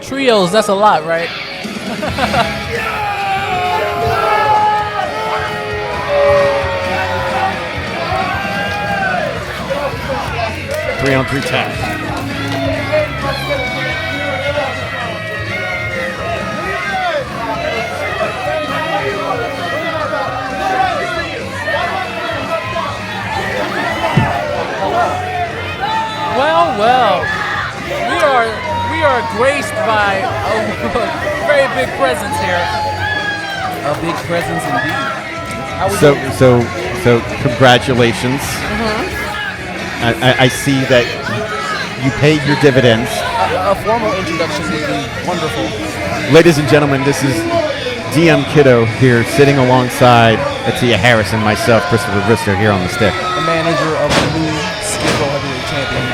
Trios, that's a lot, right? 3-on-3 tag. Well, we are graced by a very big presence here. A big presence indeed. So congratulations. I see that you paid your dividends. A formal introduction would be wonderful. Ladies and gentlemen, this is DM Kiddo here, sitting alongside Atia Harris and myself, Christopher Brister, here on the stick. The manager of the new Skid Row Heavyweight Champion.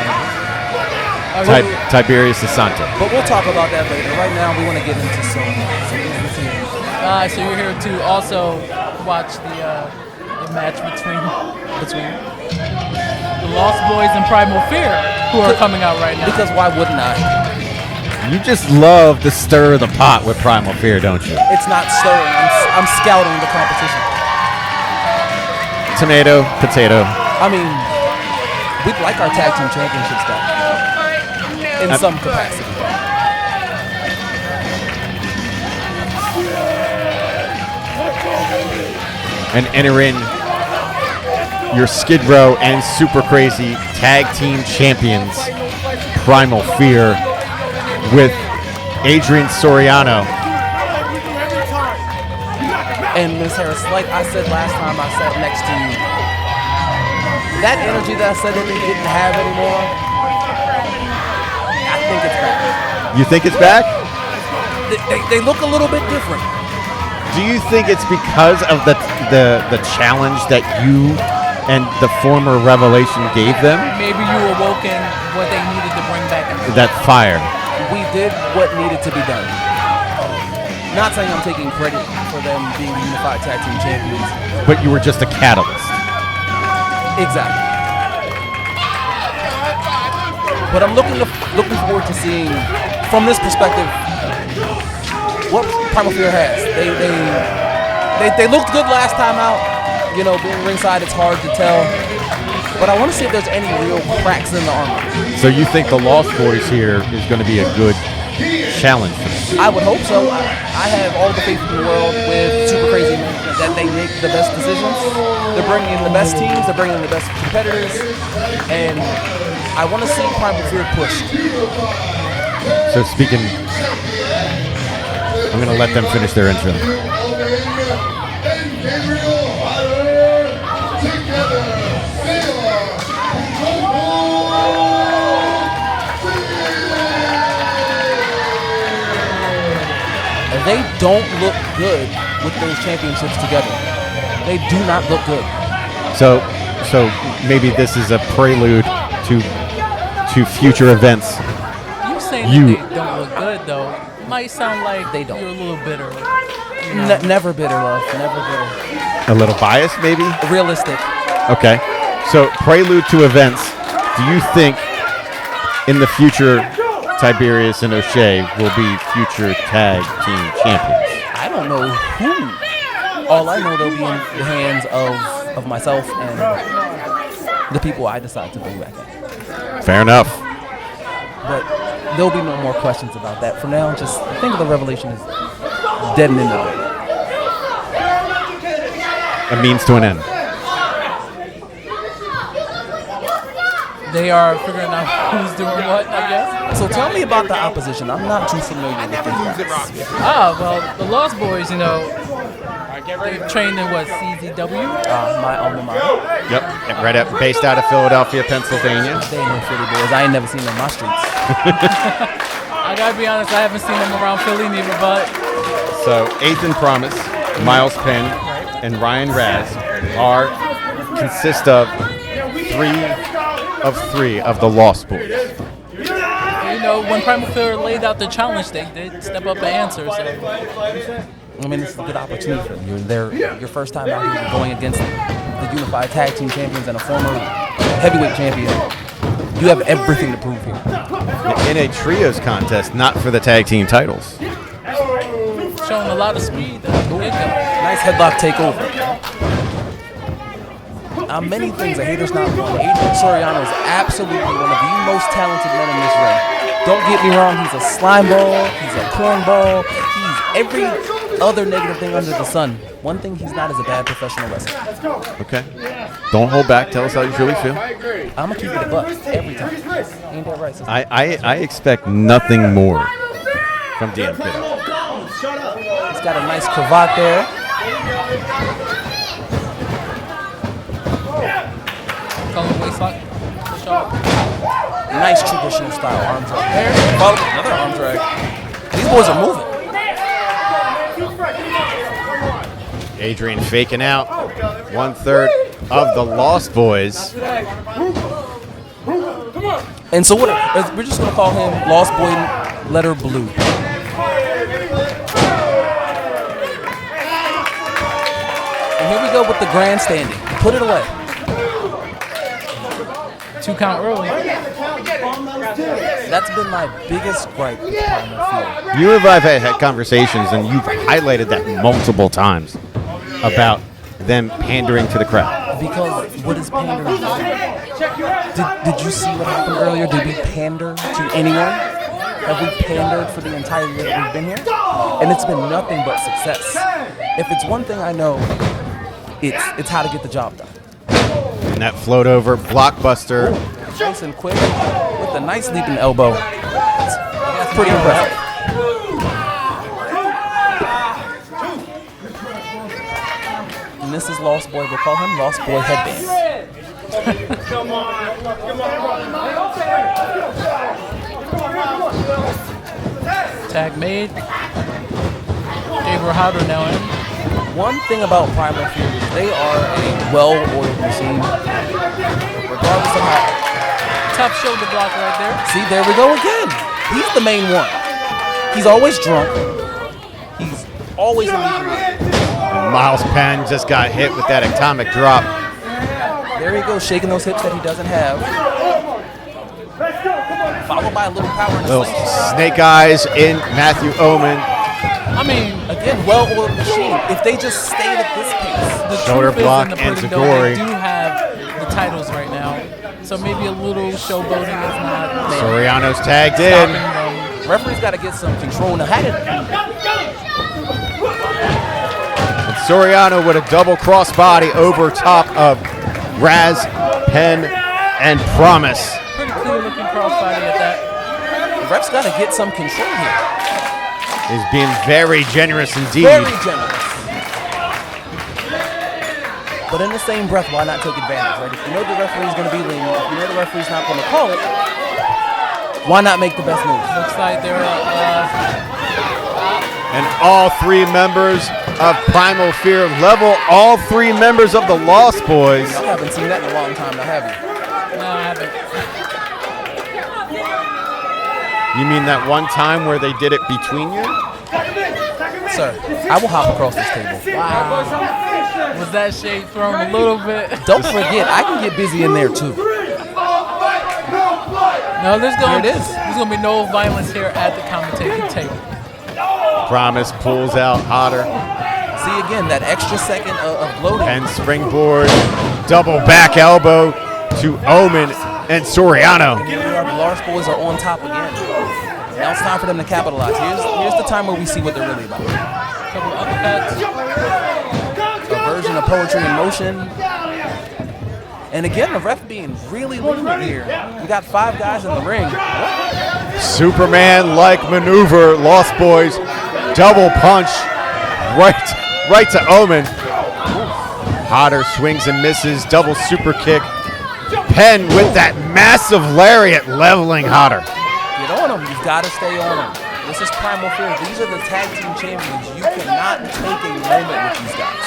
Tiberius Asante. But we'll talk about that later. Right now, we want to get into some business here. So you're here to also watch the match between the Lost Boys and Primal Fear, who are coming out right now. Because why wouldn't I? You just love to stir the pot with Primal Fear, don't you? It's not stirring. I'm scouting the competition. Tomato, potato. I mean, we'd like our tag team championships back. In some capacity. And enter in your Skid Row and Super Crazy Tag Team Champions, Primal Fear, with Adrian Soriano. And Ms. Harris, like I said last time I sat next to you, that energy that I said that they didn't have anymore, I think it's back. You think it's back? They look a little bit different. Do you think it's because of the challenge that you and the former Revelation gave them? Maybe you awoke in what they needed to bring back. That fire. We did what needed to be done. Not saying I'm taking credit for them being unified tag team champions. But you were just a catalyst. Exactly. But I'm looking forward to seeing, from this perspective, what Primal Fear has. They looked good last time out. You know, being ringside, it's hard to tell. But I want to see if there's any real cracks in the armor. So you think the Lost Boys here is going to be a good challenge for them? I would hope so. I have all the faith in the world with Super Crazy Management that they make the best decisions. They're bringing in the best teams. They're bringing in the best competitors. And I want to see Primal Fear pushed. So speaking, I'm going to let them finish their intro. They don't look good with those championships together. They do not look good. So maybe this is a prelude to future events. You saying that they don't look good, though, might sound like they don't. You're a little bitter. Never bitter, love. Never bitter. A little biased, maybe? Realistic. Okay. So prelude to events. Do you think in the future Tiberius and O'Shea will be future tag team champions? I don't know who. All I know, they'll be in the hands of myself and the people I decide to bring back in. Fair enough. But there'll be no more questions about that. For now, just think of the Revelation as dead and in the dirt. A means to an end. They are figuring out who's doing what, I guess. So tell me about the opposition. I'm not too familiar with these guys. Well, the Lost Boys, they've trained in what, CZW? My alma mater. Yep. Right up, based out of Philadelphia, Pennsylvania. They ain't no Philly boys. I ain't never seen them in my streets. I gotta be honest, I haven't seen them around Philly neither, but. So Ethan Promise, Miles Penn, and Ryan Raz consist of three of the Lost Boys. When Primal Fear laid out the challenge, they did step up and answer. So. I mean, it's a good opportunity for you. They're your first time out here going against the unified tag team champions and a former heavyweight champion. You have everything to prove here. in a trios contest, not for the tag team titles. Showing a lot of speed. Nice headlock takeover. Many things a hater's not one. Adrian Soriano is absolutely one of the most talented men in this ring. Don't get me wrong, he's a slime ball, he's a cornball, he's every other negative thing under the sun. One thing he's not is a bad professional wrestler. Okay. Don't hold back. Tell us how you truly feel. I'm going to keep it a buck every time. Ain't that right, sister? I expect nothing more from Dan Pitto. He's got a nice cravat there. Nice traditional style arm drag there. Followed with another arm drag. These boys are moving. Adrian faking out. 1/3 of the Lost Boys. And so we're just going to call him Lost Boy Letter Blue. And here we go with the grandstanding. Put it away. 2 count early. That's been my biggest gripe with Primal Fear. You and I have had conversations, and you've highlighted that multiple times about them pandering to the crowd. Because what is pandering for? Did you see what happened earlier? Did we pander to anyone? Have we pandered for the entire year that we've been here? And it's been nothing but success. If it's one thing I know, it's how to get the job done. And that float over, blockbuster. Nice and quick with a nice leaping elbow. That's pretty impressive. And this is Lost Boy. We'll call him Lost Boy Headband. Tag made. Gabriel Howder now in. One thing about Primal Fear is they are a well-oiled machine. Regardless of how. Tough shoulder block right there. See, there we go again. He's the main one. He's always drunk. He's always inebriated. And Miles Penn just got hit with that atomic drop. There he goes, shaking those hips that he doesn't have. Followed by a little power and a Little slingshot. snake eyes in Matthew Omen. I mean, Again, well-oiled machine. If they just stayed at this pace. the Shoulder truth is block in the and pudding, though, they Zagori. do have the titles right now. So maybe a little showboating is not Soriano's tagged stopping in. them. Referee's got to get some control. Now, had it. And Soriano with a double crossbody over top of Raz, Penn, and Promise. Pretty clean looking crossbody at that. The ref's got to get some control here. Is being very generous indeed. Very generous. But in the same breath, why not take advantage, right? If you know the referee's going to be lenient, if you know the referee's not going to call it, why not make the best move? Looks like they're And all 3 members of Primal Fear level all 3 members of the Lost Boys. You haven't seen that in a long time now, have you? no, I haven't. You mean that one time where they did it between you? Sir, I will hop across this table. Wow. Was that shade thrown a little bit? Don't forget, I can get busy in there too. No, there's going Here it is. There's going to be no violence here at the commentating table. Promise pulls out Hodder. See again, that extra second of loading. And springboard, double back elbow to Omen and Soriano. Here we are, the Lost Boys are on top again. Now it's time for them to capitalize. Here's the time where we see what they're really about. Couple of uppercuts. A version of poetry in motion. And again, the ref being really lenient here. We got 5 guys in the ring. Superman-like maneuver, Lost Boys, double punch, right to Omen. Hodder swings and misses, double super kick. Penn with that massive lariat leveling Hodder. Get on them. You've got to stay on them. This is Primal Fear. These are the tag team champions. You cannot take a moment with these guys.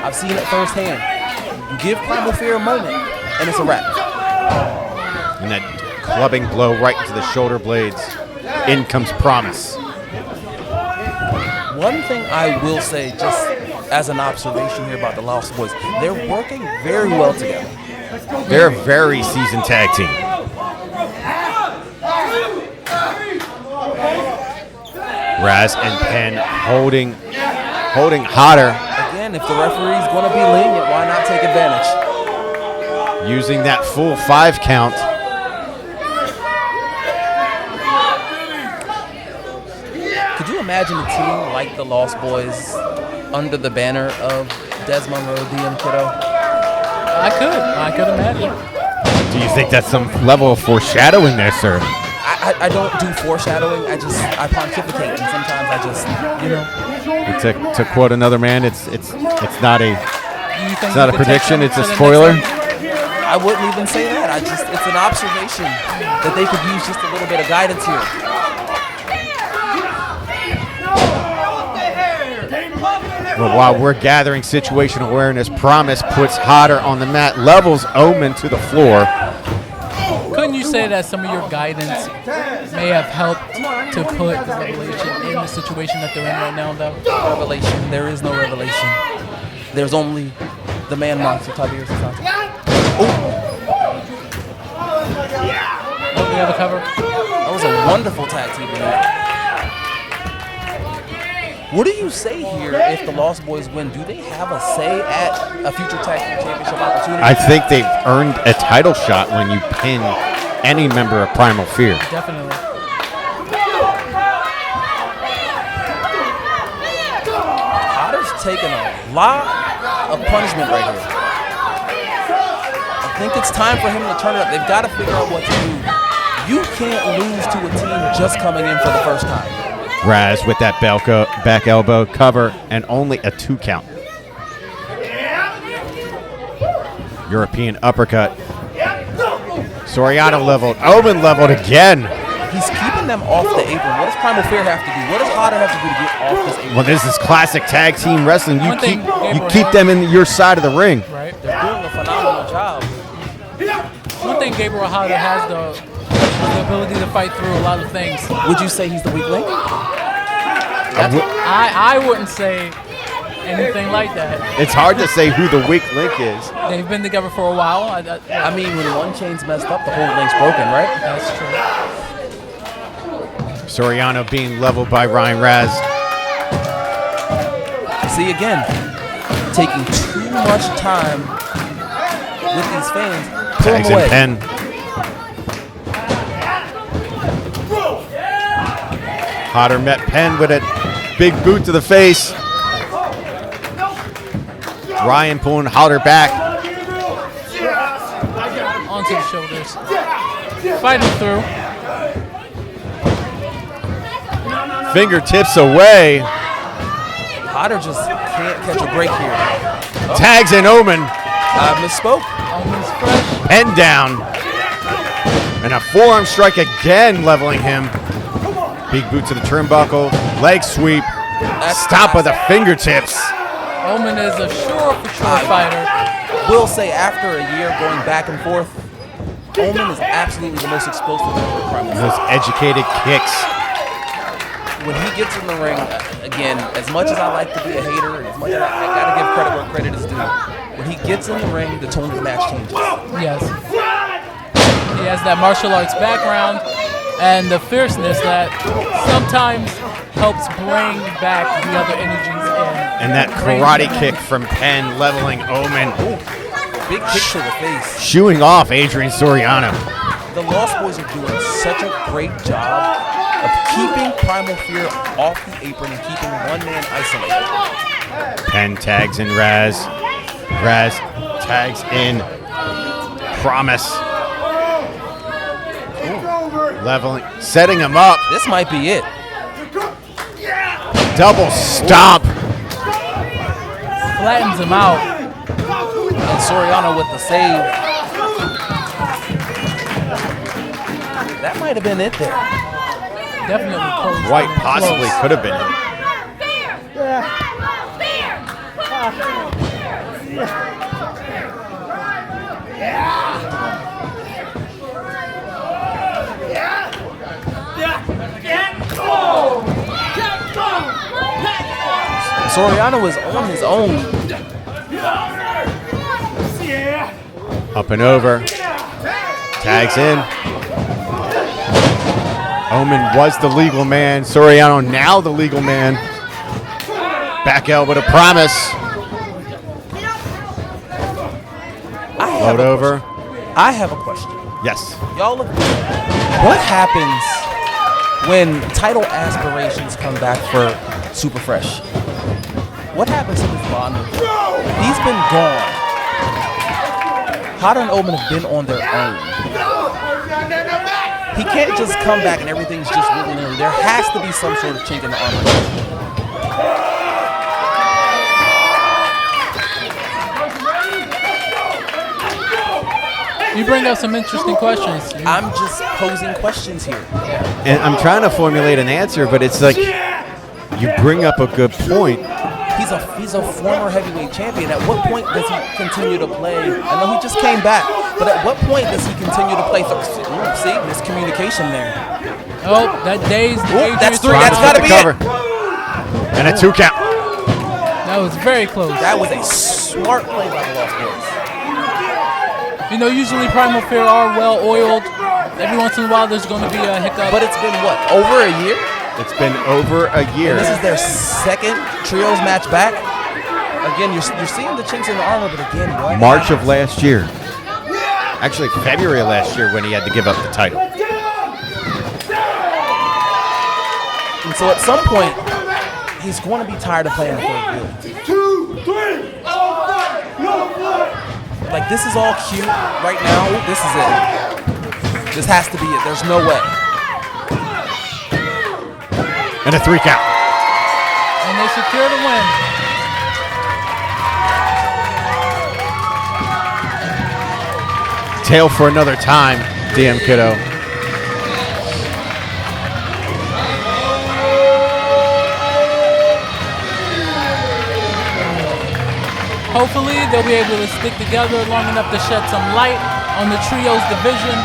I've seen it firsthand. You give Primal Fear a moment, and it's a wrap. And that clubbing blow right into the shoulder blades. In comes Promise. One thing I will say, just as an observation here about the Lost Boys, they're working very well together. They're a very seasoned tag team. Raz and Penn holding Hodder, Again, if the referee's going to be lenient, why not take advantage? using that full 5 count. Could you imagine a team like the Lost Boys under the banner of Des Monroe, DM Kiddo? I could imagine. Do you think that's some level of foreshadowing there, sir? I don't do foreshadowing. I pontificate, and sometimes I just, you know. To quote another man, it's not a It's not a prediction, it's a spoiler. I wouldn't even say that. It's an observation that they could use just a little bit of guidance here. Well, while we're gathering situational awareness, Promise puts Hodder on the mat, levels Omen to the floor. Couldn't you say that some of your guidance may have helped to put the Revelation in the situation that they're in right now, though? Revelation. There is no revelation. There's only the man monster, Tiberius Asante. Don't we have a cover? That was a wonderful tag team maneuver. What do you say here if the Lost Boys win? Do they have a say at a future tag team championship opportunity? I think they've earned a title shot when you pin any member of Primal Fear. Definitely. Hodder's taking a lot of punishment right here. I think it's time for him to turn it up. They've got to figure out what to do. You can't lose to a team just coming in for the first time. Raz with that back elbow cover and only a 2 count. European uppercut. Soriano leveled. Omen leveled again. He's keeping them off the apron. What does Primal Fear have to do? What does Hodder have to do to get off this apron? Well, this is classic tag team wrestling. You One thing Gabriel keep them in your side of the ring. Right. They're doing a phenomenal job. One thing Gabriel Hodder has the ability to fight through a lot of things. Would you say he's the weak link? I wouldn't say anything like that. It's hard to say who the weak link is. They've been together for a while. I mean, when one chain's messed up, the whole link's broken, right? That's true. Soriano being leveled by Ryan Raz. See, again, taking too much time with these fans. Pull Tags them away. and Penn. Hodder met Penn with a big boot to the face. Ryan pulling Hodder back. Onto the shoulders. Fighting through. Fingertips away. Hodder just can't catch a break here. Tags in Omen. I misspoke. Almost fresh. Penn down. And a forearm strike again, leveling him. Big boot to the turnbuckle. Leg sweep. Stop with the fingertips. Omen is a sure fighter. Will say after a year going back and forth, Omen is absolutely the most explosive member of Primal. Those educated kicks. When he gets in the ring, again, as much as I like to be a hater, and as much as I gotta give credit where credit is due, when he gets in the ring, the tone of the match changes. Yes. He has that martial arts background and the fierceness that sometimes helps bring back the other energies in. And that karate kick from Penn leveling Omen. Big kick to the face. Shooing off Adrian Soriano. The Lost Boys are doing such a great job of keeping Primal Fear off the apron and keeping one man isolated. Penn tags in Raz. Raz tags in Promise. Leveling, setting him up. This might be it. Double stomp. Flattens him out. And Soriano with the save. That might have been it there. Definitely close. Quite possibly could have been it. Soriano is on his own. Up and over. Tags in. Omen was the legal man. Soriano now the legal man. Back elbow to Promise. Load over. I have a question. Yes. Y'all look. What happens when title aspirations come back for Super Fresh? What happens to this bond? He's been gone. Potter and Omen have been on their own. He can't just come back and everything's just willy-nilly. There has to be some sort of chink in the armor. You bring up some interesting questions. I'm just posing questions here. And I'm trying to formulate an answer, but it's like you bring up a good point. He's a former heavyweight champion. At what point does he continue to play? I know he just came back, but at what point does he continue to play? See, miscommunication there. Oh, that dazed. That's three. Promise That's got to with be the cover. it. And a 2 count. That was very close. That was a smart play by the Lost Boys. You know, usually Primal Fear are well oiled. Every once in a while, there's going to be a hiccup. But it's been what, over a year? It's been over a year. And this is their second trios match back. Again, you're seeing the chinks in the armor, but again, what? March of last year. Actually, February of last year when he had to give up the title. And so at some point, he's going to be tired of playing the third wheel. 2, 3, Like, this is all cute right now. This is it. This has to be it. There's no way. And a 3 count. And they secure the win. Tail for another time, DM Kiddo. Hopefully, they'll be able to stick together long enough to shed some light on the trios division,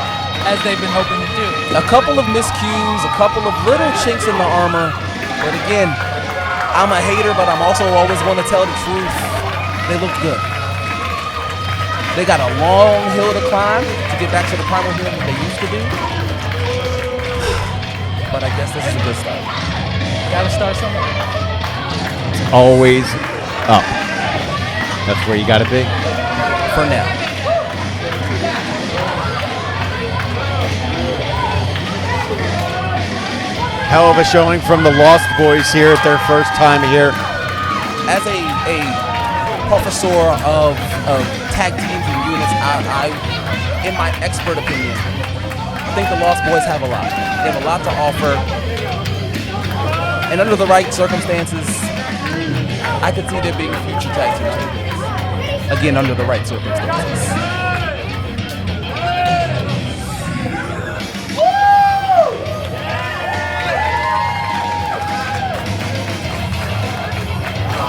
as they've been hoping to do. A couple of miscues, a couple of little chinks in the armor. But again, I'm a hater, but I'm also always going to tell the truth. They look good. They got a long hill to climb to get back to the Primal hill that they used to do. But I guess this is a good start. Gotta start somewhere. Always up. That's where you got to be. For now. Hell of a showing from the Lost Boys here at their first time here. As a professor of tag teams and units, I, in my expert opinion, I think the Lost Boys have a lot. They have a lot to offer. And under the right circumstances, I could see there being future tag team champions. Again, under the right circumstances.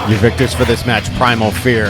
Your victors for this match, Primal Fear.